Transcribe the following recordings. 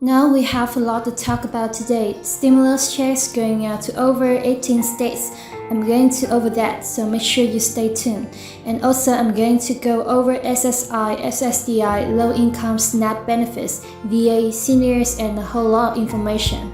Now we have a lot to talk about today. Stimulus checks going out to over 18 states. I'm going to over that, so make sure you stay tuned. And also I'm going to go over SSI, SSDI, low-income SNAP benefits, VA, seniors, and a whole lot of information.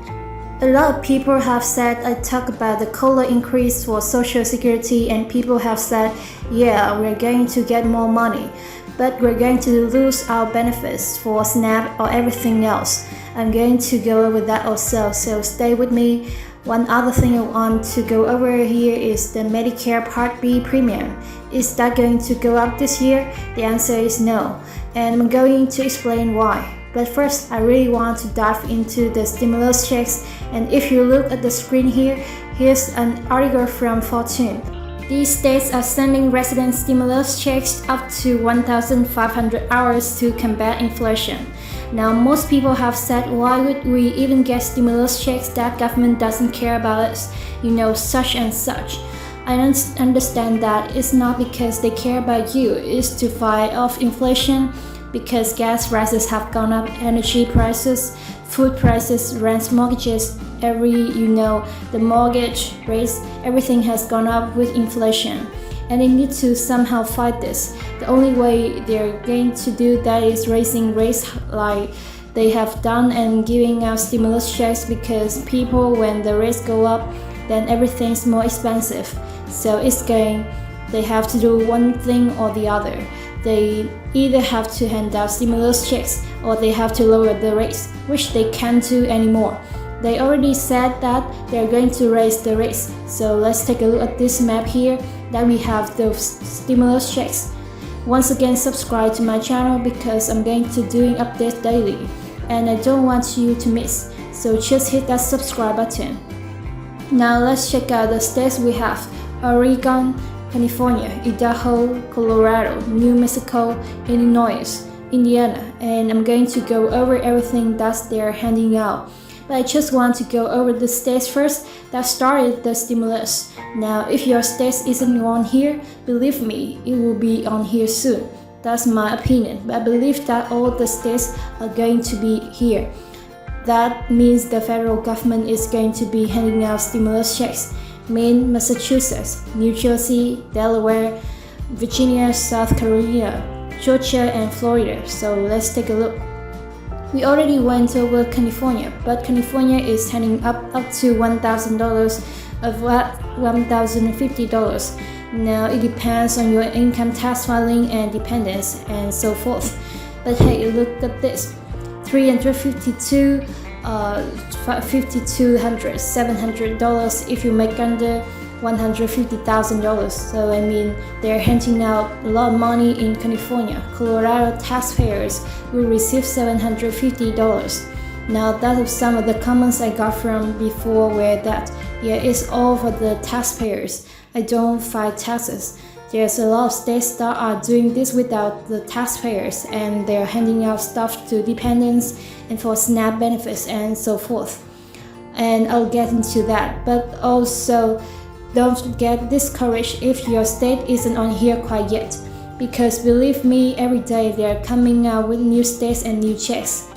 A lot of people have said I talk about the COLA increase for Social Security, and people have said, yeah, we're going to get more money, but we're going to lose our benefits for SNAP or everything else. I'm going to go over that also, so stay with me. One other thing I want to go over here is the Medicare Part B premium. Is that going to go up this year? The answer is no, and I'm going to explain why. But first, I really want to dive into the stimulus checks, and if you look at the screen here, here's an article from Fortune. These states are sending resident stimulus checks up to 1,500 hours to combat inflation. Now, most people have said, why would we even get stimulus checks that government doesn't care about us, such and such. I understand that it's not because they care about you, it's to fight off inflation, because gas prices have gone up, energy prices, food prices, rents, mortgages, the mortgage rates, everything has gone up with inflation. And they need to somehow fight this. The only way they're going to do that is raising rates like they have done and giving out stimulus checks, because people, when the rates go up, then everything's more expensive. So they have to do one thing or the other. They either have to hand out stimulus checks or they have to lower the rates, which they can't do anymore. They already said that they're going to raise the rates. So let's take a look at this map here that we have those stimulus checks. Once again, subscribe to my channel because I'm going to doing updates daily and I don't want you to miss. So just hit that subscribe button. Now let's check out the states we have: Oregon, California, Idaho, Colorado, New Mexico, Illinois, Indiana, and I'm going to go over everything that they're handing out. But I just want to go over the states first that started the stimulus. Now, if your state isn't on here, believe me, it will be on here soon. That's my opinion, but I believe that all the states are going to be here. That means the federal government is going to be handing out stimulus checks. Maine, Massachusetts, New Jersey, Delaware, Virginia, South Carolina, Georgia, and Florida. So let's take a look. We already went over California, but California is handing up to $1,000 of $1,050. Now it depends on your income tax filing and dependents and so forth. But hey, look at this: $352, $5,200, $700 if you make under $150,000. So they're handing out a lot of money in California. Colorado taxpayers will receive $750. Now that is some of the comments I got from before, where it's all for the taxpayers. I don't fight taxes. There's a lot of states that are doing this without the taxpayers, and they're handing out stuff to dependents and for SNAP benefits and so forth. And I'll get into that. But also, don't get discouraged if your state isn't on here quite yet, because believe me, every day they're coming out with new states and new checks.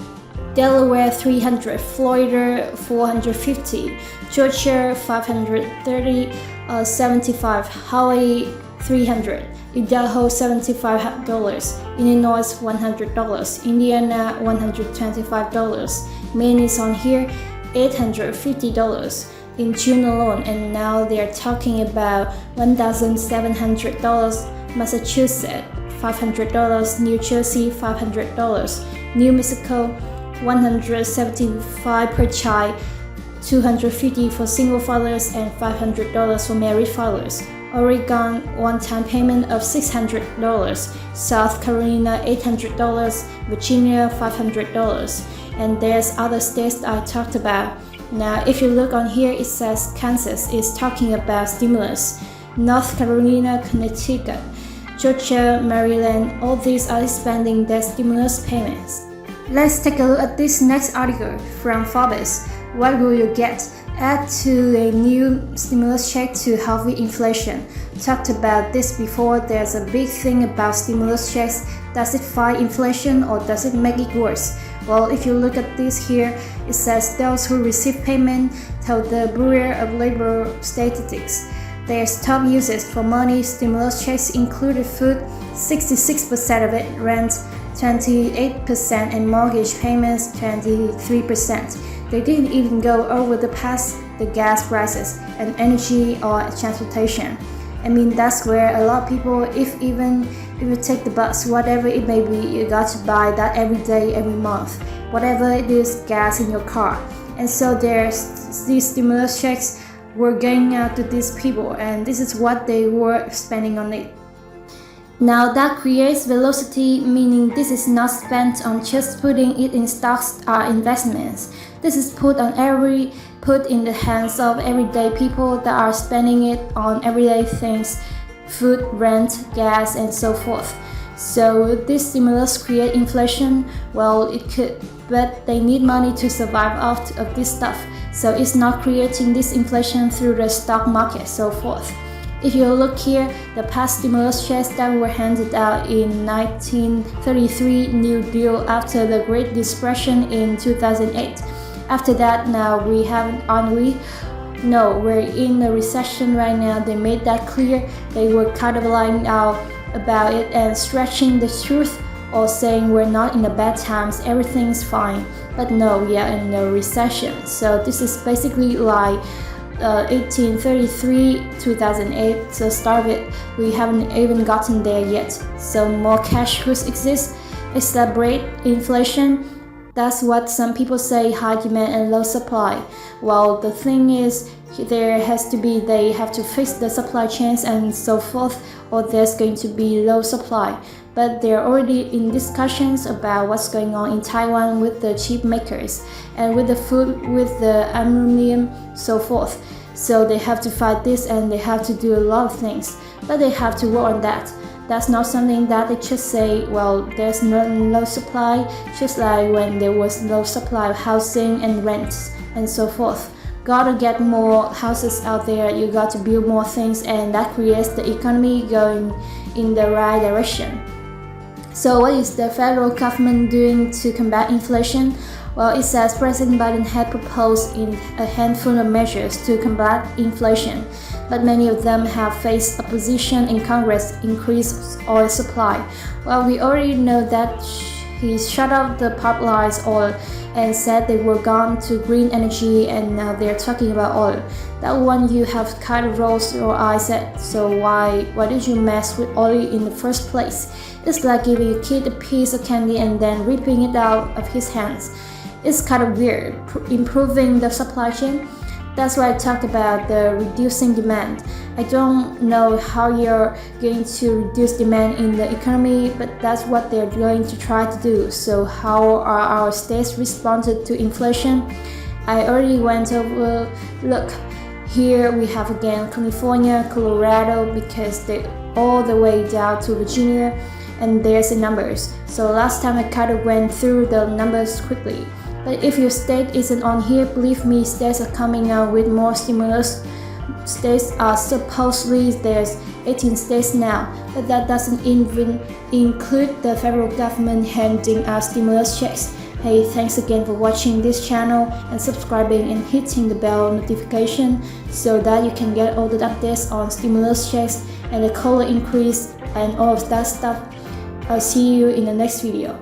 Delaware $300, Florida $450, Georgia $530, $75, Hawaii $300, Idaho $75, Illinois $100, Indiana $125, Maine is on here $850 in June alone, and now they're talking about $1,700, Massachusetts $500, New Jersey $500, New Mexico $175 per child, $250 for single fathers, and $500 for married fathers. Oregon, one-time payment of $600, South Carolina $800, Virginia $500, and there's other states that I talked about. Now, if you look on here, it says Kansas is talking about stimulus. North Carolina, Connecticut, Georgia, Maryland, all these are expanding their stimulus payments. Let's take a look at this next article from Forbes. What will you get? Add to a new stimulus check to help with inflation. Talked about this before. There's a big thing about stimulus checks. Does it fight inflation or does it make it worse? Well, if you look at this here, it says those who receive payment tell the Bureau of Labor Statistics. Their top uses for money stimulus checks included food, 66% of it, rent, 28%, and mortgage payments, 23%. They didn't even go over the gas prices and energy or transportation. I mean, that's where a lot of people, if you take the bus, whatever it may be, you got to buy that every day, every month, whatever it is, gas in your car. And so these stimulus checks were going out to these people, and this is what they were spending on it. Now that creates velocity, meaning this is not spent on just putting it in stocks or investments. This is put in the hands of everyday people that are spending it on everyday things, food, rent, gas, and so forth. So this stimulus create inflation? Well, it could, but they need money to survive off of this stuff. So it's not creating this inflation through the stock market, so forth. If you look here, the past stimulus checks that were handed out in 1933 New Deal after the Great Depression in 2008. After that, now we're in a recession right now. They made that clear. They were kind of lying out about it and stretching the truth, or saying we're not in the bad times, everything's fine. But no, we are in a recession. So this is basically like 1833, 2008, so start it. We haven't even gotten there yet. So more cash goods exist, accelerate inflation. That's what some people say, high demand and low supply. Well, the thing is, they have to fix the supply chains and so forth, or there's going to be low supply. But they're already in discussions about what's going on in Taiwan with the chip makers and with the food, with the aluminum, so forth. So they have to fight this and they have to do a lot of things, but they have to work on that. That's not something that they just say, well, there's no low supply, just like when there was low supply of housing and rents and so forth. Gotta get more houses out there, you got to build more things, and that creates the economy going in the right direction. So what is the federal government doing to combat inflation? Well, it says President Biden had proposed a handful of measures to combat inflation, but many of them have faced opposition in Congress. Increased oil supply. Well, we already know that he shut off the pipelines oil and said they were gone to green energy, and now they're talking about oil. That one you have kind of rolled your eyes at, so why did you mess with oil in the first place? It's like giving a kid a piece of candy and then ripping it out of his hands. It's kind of weird. Improving the supply chain? That's why I talked about the reducing demand. I don't know how you're going to reduce demand in the economy, but that's what they're going to try to do. So how are our states responded to inflation? I already went over. Look, here we have again California, Colorado, because they're all the way down to Virginia, and there's the numbers. So last time I kind of went through the numbers quickly. But if your state isn't on here, believe me, states are coming out with more stimulus. States are supposedly, there's 18 states now, but that doesn't even include the federal government handing out stimulus checks. Hey, thanks again for watching this channel and subscribing and hitting the bell notification so that you can get all the updates on stimulus checks and the COLA increase and all of that stuff. I'll see you in the next video.